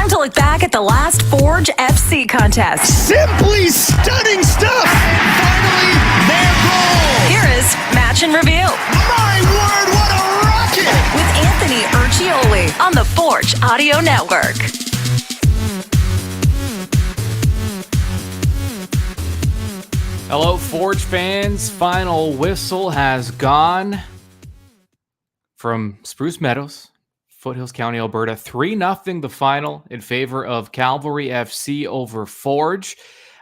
time to look back at the last Forge FC contest. Simply stunning stuff! And finally, their goal! Here is Match and Review. My word, what a rocket! With Anthony Urciuoli on the Forge Audio Network. Hello, Forge fans. Final whistle has gone from Spruce Meadows, Foothills County, Alberta. 3-0 the final in favor of Calvary FC over Forge.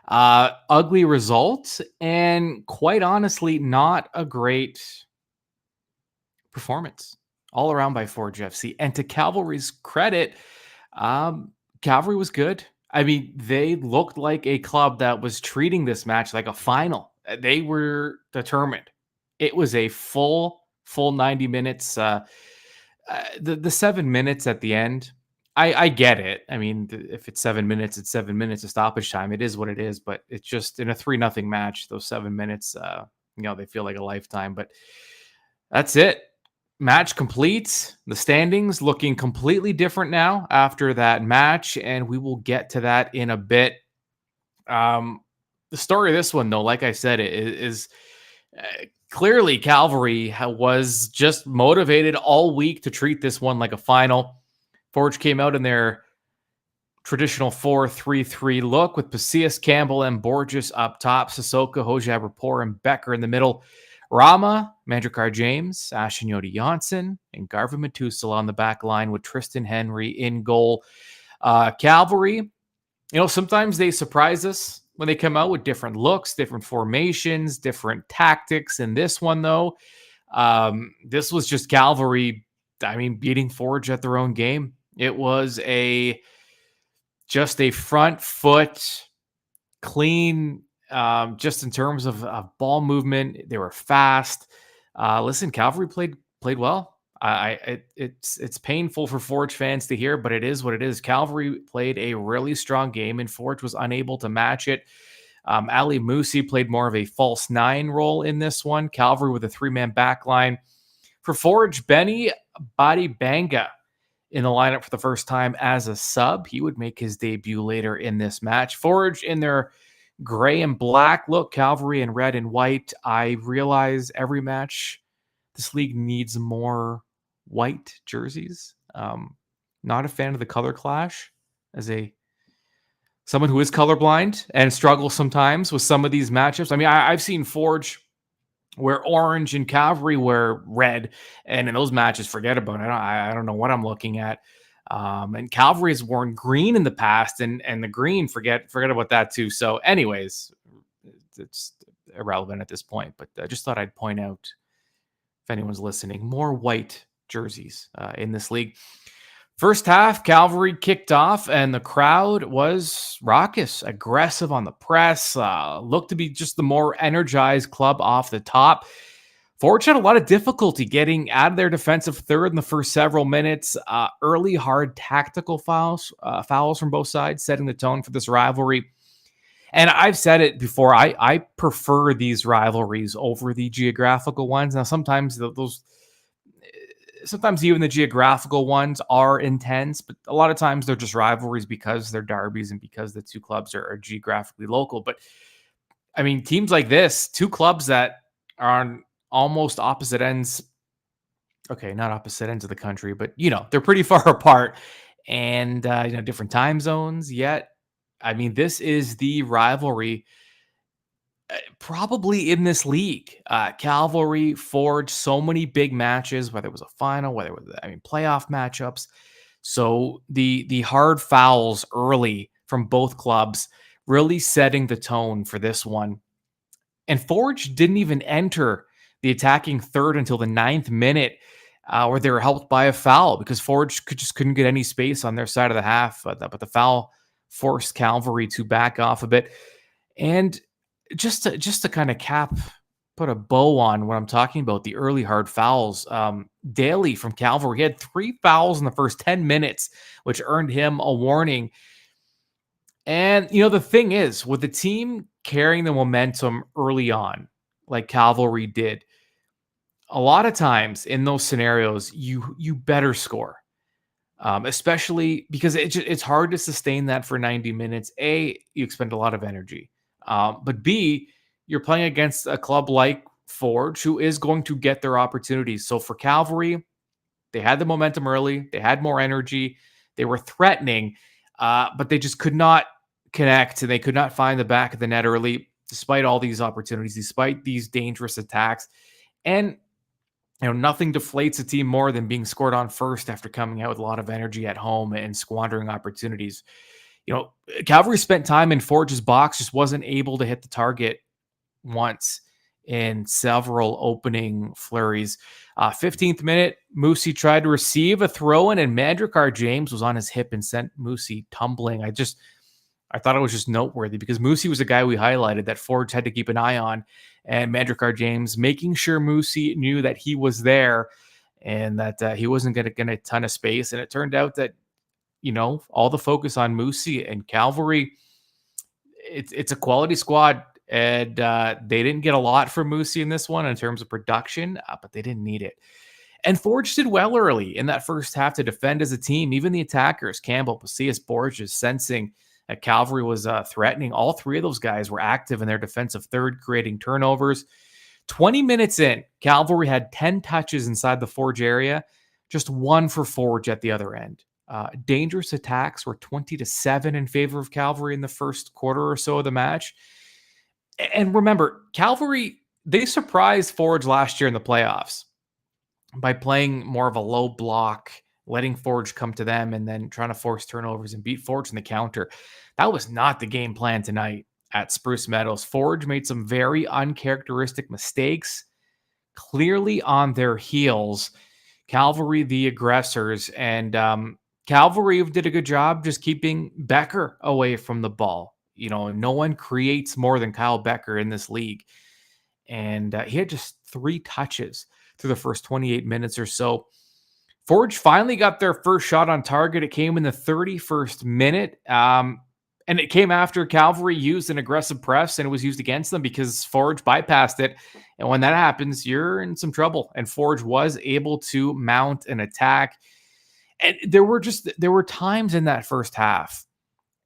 Ugly result, and quite honestly, not a great performance all around by Forge FC. And to Calvary's credit, Calvary was good. I mean, they looked like a club that was treating this match like a final. They were determined. It was a full 90 minutes. The 7 minutes at the end, I get it. I mean, if it's 7 minutes, it's 7 minutes of stoppage time. It is what it is, but it's just in a 3-0 match, those 7 minutes, they feel like a lifetime. But that's it. Match complete. The standings looking completely different now after that match, and we will get to that in a bit. The story of this one, though, like I said, is clearly Calvary was just motivated all week to treat this one like a final. Forge came out in their traditional 4-3-3 look with Pacias, Campbell, and Borges up top, Sissoko, Hojab, Rapport, and Becker in the middle. Rama, Mandrakar James, Ashinyoti Janssen, and Garvin Matusala on the back line with Tristan Henry in goal. Calvary, sometimes they surprise us when they come out with different looks, different formations, different tactics. In this one, though, this was just Calvary, beating Forge at their own game. It was just a front foot, clean, just in terms of ball movement. They were fast. Listen, Calvary played well. It's painful for Forge fans to hear, but it is what it is. Calvary played a really strong game, and Forge was unable to match it. Ali Musi played more of a false nine role in this one. Calvary with a 3-man back line. For Forge, Benny Badibanga in the lineup for the first time as a sub. He would make his debut later in this match. Forge in their gray and black look, Calvary in red and white. I realize every match this league needs more white jerseys. Not a fan of the color clash as someone who is colorblind and struggles sometimes with some of these matchups. I've seen Forge wear orange and Calvary wear red, and in those matches, forget about it. I don't know what I'm looking at. And Calvary has worn green in the past, and the green, forget about that too. So anyways, it's irrelevant at this point, but I just thought I'd point out, if anyone's listening, more white jerseys in this league. First half, Calvary kicked off, and the crowd was raucous, aggressive on the press, looked to be just the more energized club off the top. Forge had a lot of difficulty getting out of their defensive third in the first several minutes. Early, hard tactical fouls from both sides, setting the tone for this rivalry. And I've said it before, I prefer these rivalries over the geographical ones. Now, sometimes even the geographical ones are intense, but a lot of times they're just rivalries because they're derbies and because the two clubs are geographically local. But teams like this, two clubs that are on almost opposite ends. Okay, not opposite ends of the country, but they're pretty far apart, and different time zones. Yet, this is the rivalry probably in this league. Calvary, Forge, so many big matches, whether it was a final, whether it was playoff matchups. So the hard fouls early from both clubs really setting the tone for this one. And Forge didn't even enter the attacking third until the 9th minute, where they were helped by a foul because Forge couldn't get any space on their side of the half. But the foul forced Calvary to back off a bit. And just to kind of put a bow on what I'm talking about, the early hard fouls. Daly from Calvary, he had 3 fouls in the first 10 minutes, which earned him a warning. And, the thing is, with the team carrying the momentum early on, like Calvary did, a lot of times in those scenarios, you better score. especially because it's hard to sustain that for 90 minutes. A, you expend a lot of energy. But B, you're playing against a club like Forge, who is going to get their opportunities. So for Calvary, they had the momentum early. They had more energy. They were threatening, but they just could not connect, and they could not find the back of the net early, despite all these opportunities, despite these dangerous attacks. And nothing deflates a team more than being scored on first after coming out with a lot of energy at home and squandering opportunities. Calvary spent time in Forge's box, just wasn't able to hit the target once in several opening flurries. 15th minute, Moosey tried to receive a throw-in, and Mandrikar James was on his hip and sent Moosey tumbling. I thought it was just noteworthy because Moosey was a guy we highlighted that Forge had to keep an eye on, and Mandrikar James making sure Moosey knew that he was there and that he wasn't going to get a ton of space. And it turned out that, all the focus on Moosey and Calvary, it's a quality squad. And they didn't get a lot from Moosey in this one in terms of production, but they didn't need it. And Forge did well early in that first half to defend as a team. Even the attackers, Campbell, Pacias, Borges, sensing that Calvary was threatening. All three of those guys were active in their defensive third, creating turnovers. 20 minutes in, Calvary had 10 touches inside the Forge area, just one for Forge at the other end. Dangerous attacks were 20-7 in favor of Calvary in the first quarter or so of the match. And remember, Calvary, they surprised Forge last year in the playoffs by playing more of a low block, letting Forge come to them, and then trying to force turnovers and beat Forge in the counter. That was not the game plan tonight at Spruce Meadows. Forge made some very uncharacteristic mistakes, clearly on their heels. Calvary, the aggressors, and Calvary did a good job just keeping Becker away from the ball. No one creates more than Kyle Becker in this league. And he had just 3 touches through the first 28 minutes or so. Forge finally got their first shot on target. It came in the 31st minute. And it came after Calvary used an aggressive press, and it was used against them because Forge bypassed it. And when that happens, you're in some trouble. And Forge was able to mount an attack. And there were times in that first half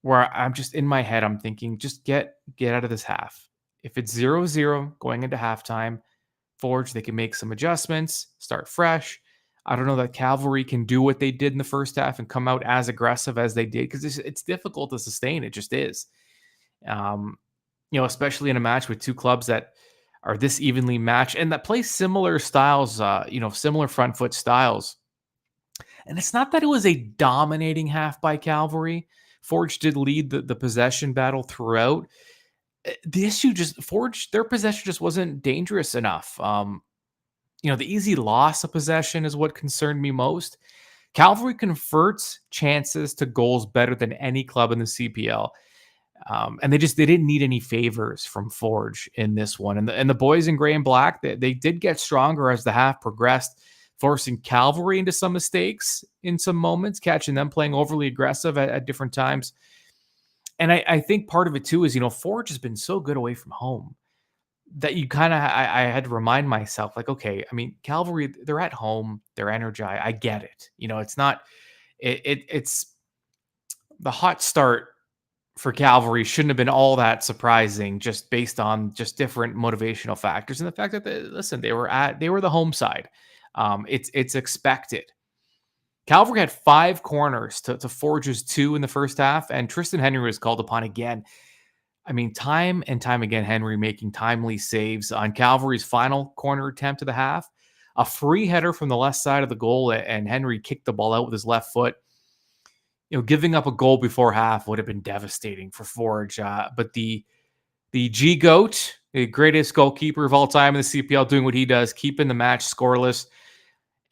where I'm just in my head, I'm thinking, just get out of this half. If it's 0-0 going into halftime, Forge, they can make some adjustments, start fresh. I don't know that Calvary can do what they did in the first half and come out as aggressive as they did, because it's difficult to sustain. It just is. Especially in a match with two clubs that are this evenly matched and that play similar styles, similar front foot styles. And it's not that it was a dominating half by Calvary. Forge did lead the possession battle throughout. The issue Forge, their possession just wasn't dangerous enough. The easy loss of possession is what concerned me most. Calvary converts chances to goals better than any club in the CPL. And they didn't need any favors from Forge in this one. And the boys in gray and black, they did get stronger as the half progressed, forcing Calvary into some mistakes in some moments, catching them playing overly aggressive at different times. And I think part of it too is, Forge has been so good away from home that you kind of, I had to remind myself, like, okay, I mean, Calvary, they're at home, they're energized. I get it. It's not, it's the hot start for Calvary shouldn't have been all that surprising, just based on just different motivational factors. And the fact that they were the home side. It's expected. Calvary had 5 corners to Forge's 2 in the first half, and Tristan Henry was called upon again. I mean, time and time again, Henry making timely saves on Calvary's final corner attempt of the half. A free header from the left side of the goal, and Henry kicked the ball out with his left foot. Giving up a goal before half would have been devastating for Forge. But the G-GOAT, the greatest goalkeeper of all time in the CPL, doing what he does, keeping the match scoreless.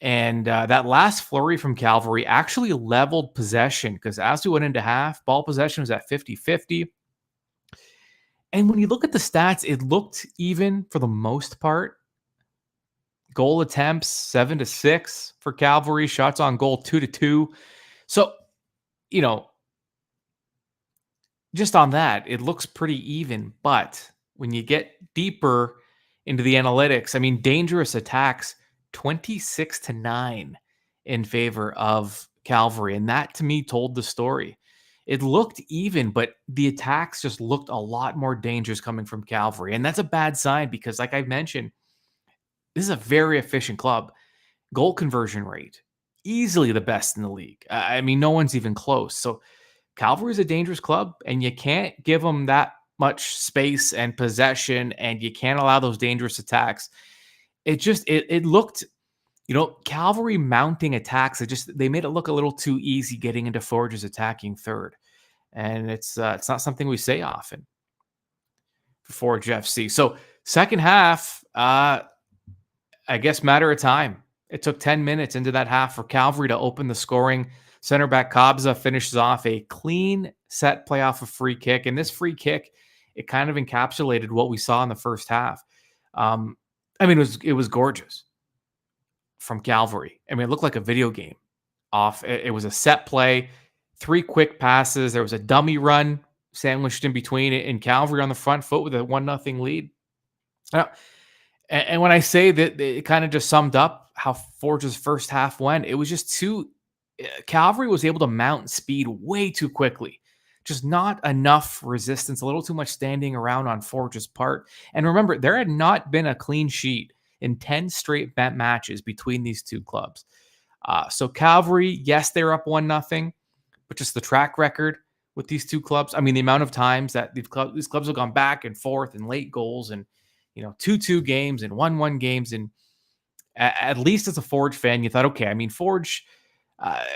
And that last flurry from Calvary actually leveled possession, because as we went into half, ball possession was at 50-50. And when you look at the stats, it looked even for the most part. Goal attempts 7-6 for Calvary, shots on goal 2-2. So, just on that, it looks pretty even. But when you get deeper into the analytics, I mean, dangerous attacks 26-9 in favor of Calvary. And that to me told the story. It looked even, but the attacks just looked a lot more dangerous coming from Calvary. And that's a bad sign because, like I mentioned, this is a very efficient club. Goal conversion rate, easily the best in the league. I mean, no one's even close. So Calvary is a dangerous club, and you can't give them that much space and possession, and you can't allow those dangerous attacks. It looked, Calvary mounting attacks. They made it look a little too easy getting into Forge's attacking third, and it's not something we say often for Forge FC. So second half, I guess matter of time. It took 10 minutes into that half for Calvary to open the scoring. Center back Kabza finishes off a clean set play off a free kick. And this free kick, it kind of encapsulated what we saw in the first half. It was gorgeous from Calvary. I mean, it looked like a video game off. It was a set play, 3 quick passes. There was a dummy run sandwiched in between it, and Calvary on the front foot with a 1-0 lead. And when I say that it kind of just summed up how Forge's first half went, it was just Calvary was able to mount speed way too quickly. Just not enough resistance, a little too much standing around on Forge's part. And remember, there had not been a clean sheet in 10 straight matches between these two clubs. So Calvary, yes, they're up 1-0, but just the track record with these two clubs. I mean, the amount of times that these clubs have gone back and forth and late goals and 2-2 games and 1-1 games. And at least as a Forge fan, you thought, okay, I mean, Forge,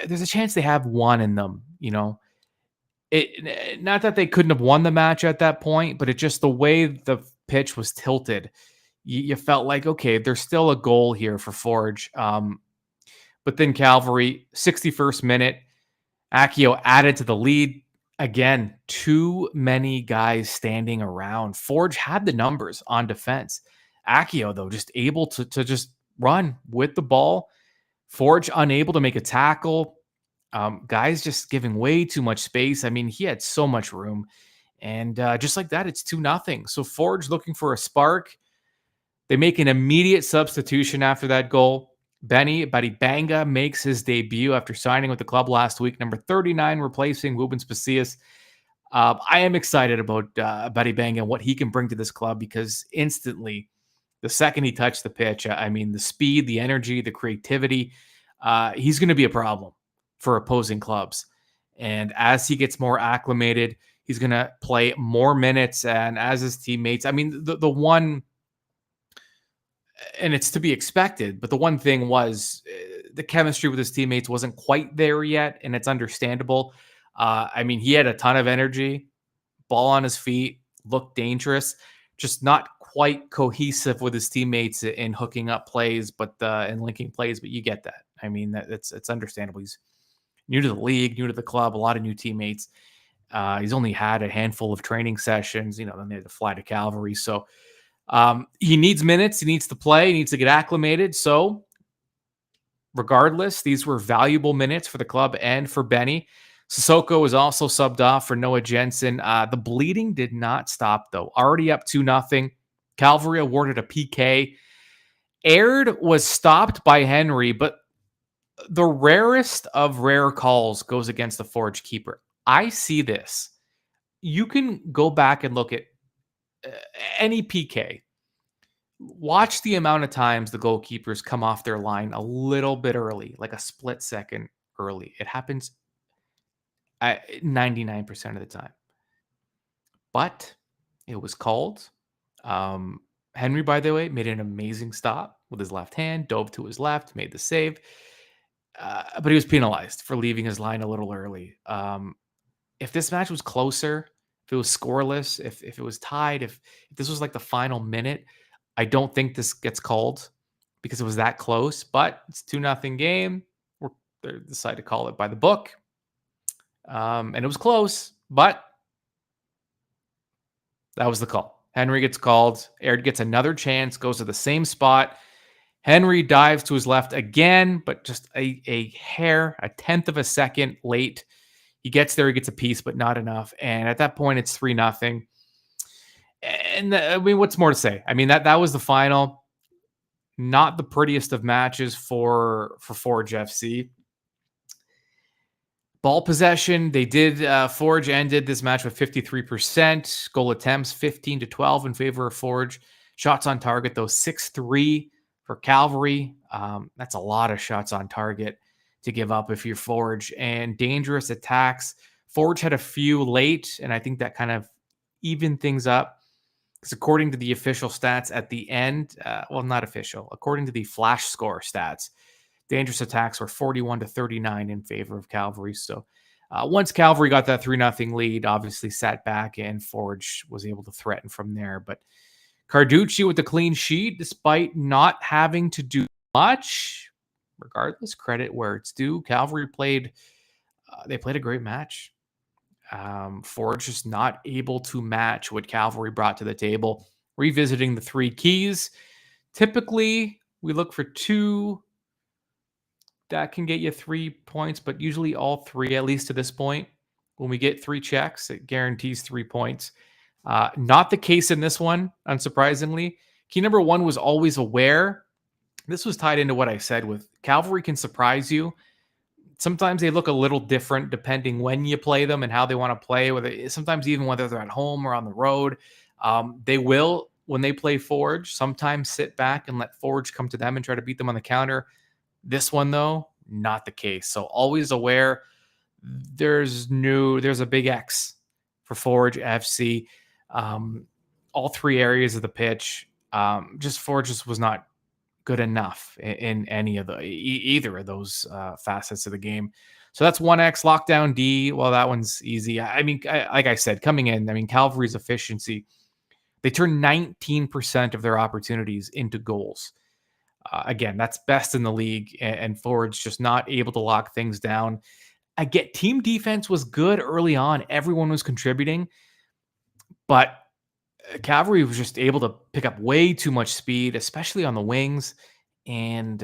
there's a chance they have one in them, Not that they couldn't have won the match at that point, but it just the way the pitch was tilted, you felt like, okay, there's still a goal here for Forge. But then Calvary, 61st minute, Akio added to the lead. Again, too many guys standing around. Forge had the numbers on defense. Akio, though, just able to just run with the ball. Forge unable to make a tackle. Guys just giving way too much space. I mean, he had so much room. And just like that, it's 2-0. So Forge looking for a spark. They make an immediate substitution after that goal. Benny Badibanga makes his debut after signing with the club last week, number 39, replacing Rubens Pasillas. I am excited about Badibanga and what he can bring to this club because instantly, the second he touched the pitch, I mean, the speed, the energy, the creativity, he's going to be a problem for opposing clubs. And as he gets more acclimated, he's going to play more minutes. And as his teammates, I mean, the one... And it's to be expected, but the one thing was the chemistry with his teammates wasn't quite there yet, and it's understandable. I mean, he had a ton of energy, ball on his feet, looked dangerous, just not quite cohesive with his teammates in hooking up plays, but and linking plays. But you get that. I mean, it's understandable. He's new to the league, new to the club, a lot of new teammates. He's only had a handful of training sessions. Then they had to fly to Calvary, so. He needs minutes. He needs to play. He needs to get acclimated. So regardless, these were valuable minutes for the club and for Benny. Sissoko was also subbed off for Noah Jensen. The bleeding did not stop, though. Already up 2-0. Calvary awarded a PK. Aird was stopped by Henry, but the rarest of rare calls goes against the Forge keeper. I see this. You can go back and look at any PK. Watch the amount of times the goalkeepers come off their line a little bit early, like a split second early. It happens 99% of the time. But it was called. Henry, by the way, made an amazing stop with his left hand, dove to his left, made the save. But he was penalized for leaving his line a little early. If this match was closer, if it was scoreless, if it was tied, if this was like the final minute, I don't think this gets called because it was that close. But it's 2-0 game. They decided to call it by the book. And it was close, but that was the call. Henry gets called. Aird gets another chance, goes to the same spot. Henry dives to his left again, but just a hair, a tenth of a second late. He gets there, he gets a piece, but not enough. And at that point, it's 3-0. And I mean, what's more to say? I mean, that was the final. Not the prettiest of matches for Forge FC. Ball possession, they did. Forge ended this match with 53%. Goal attempts 15-12 in favor of Forge. Shots on target, though, 6-3 for Calvary. That's a lot of shots on target to give up if you're Forge. And dangerous attacks. Forge had a few late, and I think that kind of evened things up. Because according to the official stats at the end, well, not official, according to the flash score stats, dangerous attacks were 41-39 in favor of Calvary. So once Calvary got that 3-0 lead, obviously sat back and Forge was able to threaten from there. But Carducci with the clean sheet, despite not having to do much, regardless, credit where it's due. Calvary played a great match. Forge just not able to match what Calvary brought to the table. Revisiting the three keys. Typically, we look for two that can get you 3 points, but usually all three, at least to this point. When we get 3 checks, it guarantees 3 points. Not the case in this one, unsurprisingly. Key number 1 was always aware. This was tied into what I said with Calvary can surprise you. Sometimes they look a little different depending when you play them and how they want to play. Sometimes even whether they're at home or on the road. They will, when they play Forge, sometimes sit back and let Forge come to them and try to beat them on the counter. This one, though, not the case. So always aware. There's a big X for Forge FC. All 3 areas of the pitch. Forge just was not good enough in any of either of those facets of the game. So that's 1X. Lockdown D. Well, that one's easy. I mean, like I said, coming in, Calvary's efficiency, they turn 19% of their opportunities into goals. Again, that's best in the league, and Forge just not able to lock things down. I get team defense was good early on. Everyone was contributing, but Calvary was just able to pick up way too much speed, especially on the wings. And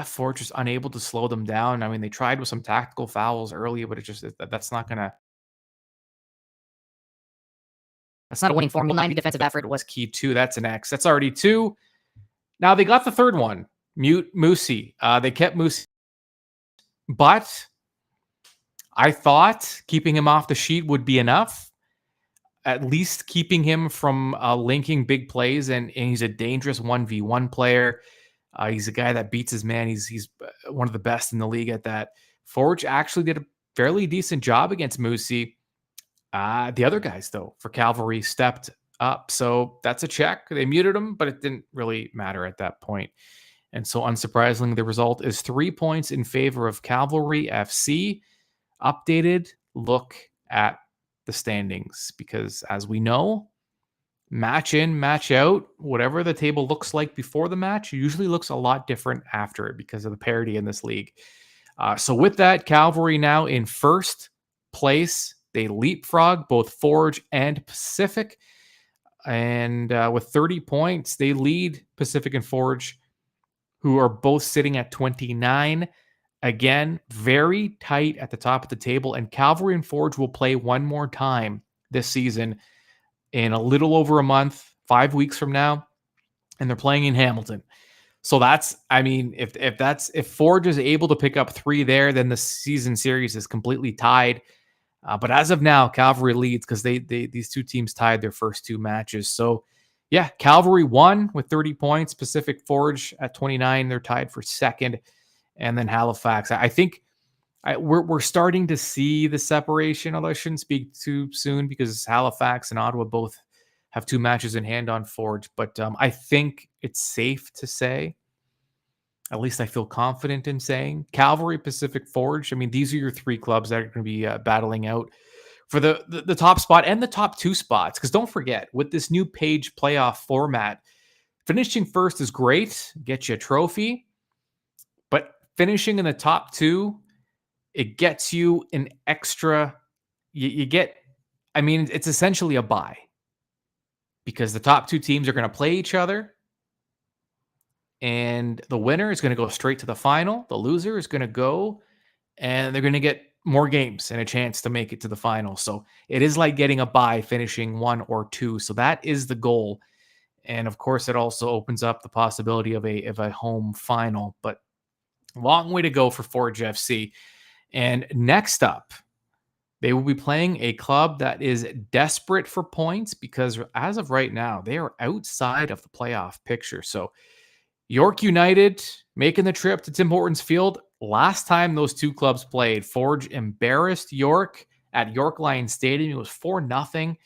Forge was unable to slow them down. I mean, they tried with some tactical fouls early, but that's not a winning formula. 90 defensive effort was key too. That's an X. That's already 2. Now they got the third one. Mute Moosey. They kept Moosey, but I thought keeping him off the sheet would be enough. At least keeping him from linking big plays, and he's a dangerous 1v1 player. He's a guy that beats his man. He's one of the best in the league at that. Forge actually did a fairly decent job against Moosey. The other guys, though, for Calvary stepped up. So that's a check. They muted him, but it didn't really matter at that point. And so unsurprisingly, the result is 3 points in favor of Calvary FC. Updated look at the standings, because as we know, match in, match out, whatever the table looks like before the match usually looks a lot different after it because of the parity in this league. So with that, Calvary now in first place. They leapfrog both Forge and Pacific. And with 30 points, they lead Pacific and Forge, who are both sitting at 29. Again, very tight at the top of the table. And Calvary and Forge will play one more time this season in a little over a month, 5 weeks from now. And they're playing in Hamilton. So that's, if Forge is able to pick up 3 there, then the season series is completely tied. But as of now, Calvary leads because these two teams tied their first 2 matches. So, yeah, Calvary won with 30 points. Pacific Forge at 29. They're tied for second. And then Halifax. I think we're starting to see the separation, although I shouldn't speak too soon because Halifax and Ottawa both have 2 matches in hand on Forge. But I think it's safe to say, at least I feel confident in saying, Calvary, Pacific, Forge. These are your 3 clubs that are going to be battling out for the top spot and the top 2 spots. Because don't forget, with this new page playoff format, finishing first is great, get you a trophy. But finishing in the top 2, it gets you an extra. You get, it's essentially a bye. Because the top 2 teams are going to play each other. And the winner is going to go straight to the final. The loser is going to go, and they're going to get more games and a chance to make it to the final. So it is like getting a bye, finishing 1 or 2. So that is the goal. And of course, it also opens up the possibility of a home final. But long way to go for Forge FC. And next up, they will be playing a club that is desperate for points because as of right now, they are outside of the playoff picture. So York United making the trip to Tim Hortons Field. Last time those two clubs played, Forge embarrassed York at York Lions Stadium. It was 4-0.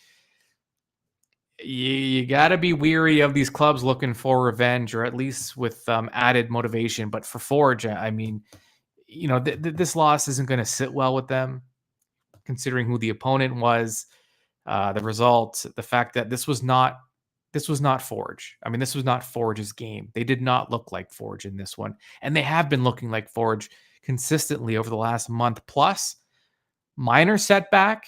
You got to be weary of these clubs looking for revenge, or at least with added motivation. But for Forge, I mean, this loss isn't going to sit well with them, considering who the opponent was, the result, the fact that this was not Forge. I mean, this was not Forge's game. They did not look like Forge in this one, and they have been looking like Forge consistently over the last month plus. Minor setback,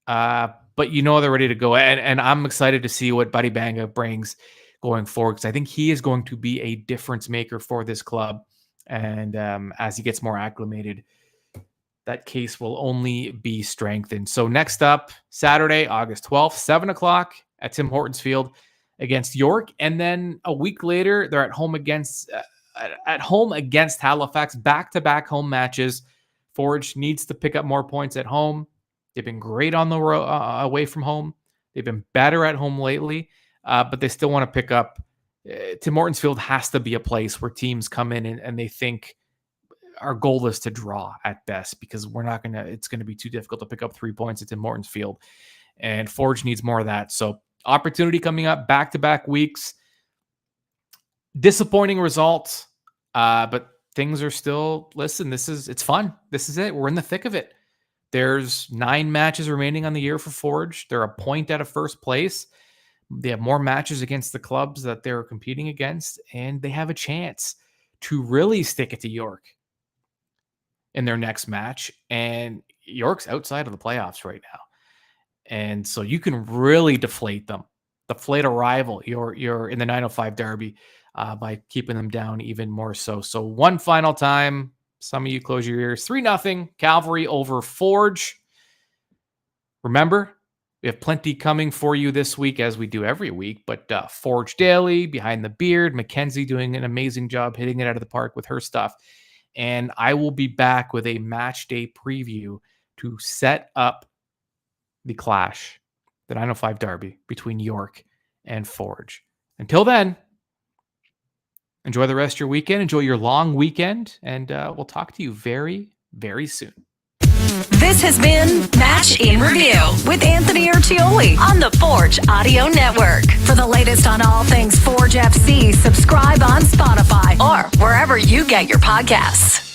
but they're ready to go, and I'm excited to see what Buddy Banga brings going forward, because I think he is going to be a difference maker for this club, and as he gets more acclimated, that case will only be strengthened. So next up, Saturday, August 12th, 7 o'clock at Tim Hortons Field against York. And then a week later, they're at home against Halifax, back-to-back home matches. Forge needs to pick up more points at home. They've been great on the away from home. They've been better at home lately, but they still want to pick up. Tim Hortons Field has to be a place where teams come in and they think, our goal is to draw at best, because it's going to be too difficult to pick up 3 points at Tim Hortons Field, and Forge needs more of that. So opportunity coming up, back-to-back weeks, disappointing results, but things are still, it's fun. This is it. We're in the thick of it. There's 9 matches remaining on the year for Forge. They're a point out of first place. They have more matches against the clubs that they're competing against, and they have a chance to really stick it to York in their next match. And York's outside of the playoffs right now. And so you can really deflate them, deflate a rival. You're in the 905 Derby by keeping them down even more so. So one final time, some of you close your ears. 3-0 Calvary over Forge. Remember, we have plenty coming for you this week, as we do every week, but Forge Daily, Behind the Beard, Mackenzie doing an amazing job hitting it out of the park with her stuff. And I will be back with a match day preview to set up the clash, the 905 Derby between York and Forge. Until then, enjoy the rest of your weekend. Enjoy your long weekend. And we'll talk to you very, very soon. This has been Match in Review with Anthony Urciuoli on the Forge Audio Network. For the latest on all things Forge FC, subscribe on Spotify or wherever you get your podcasts.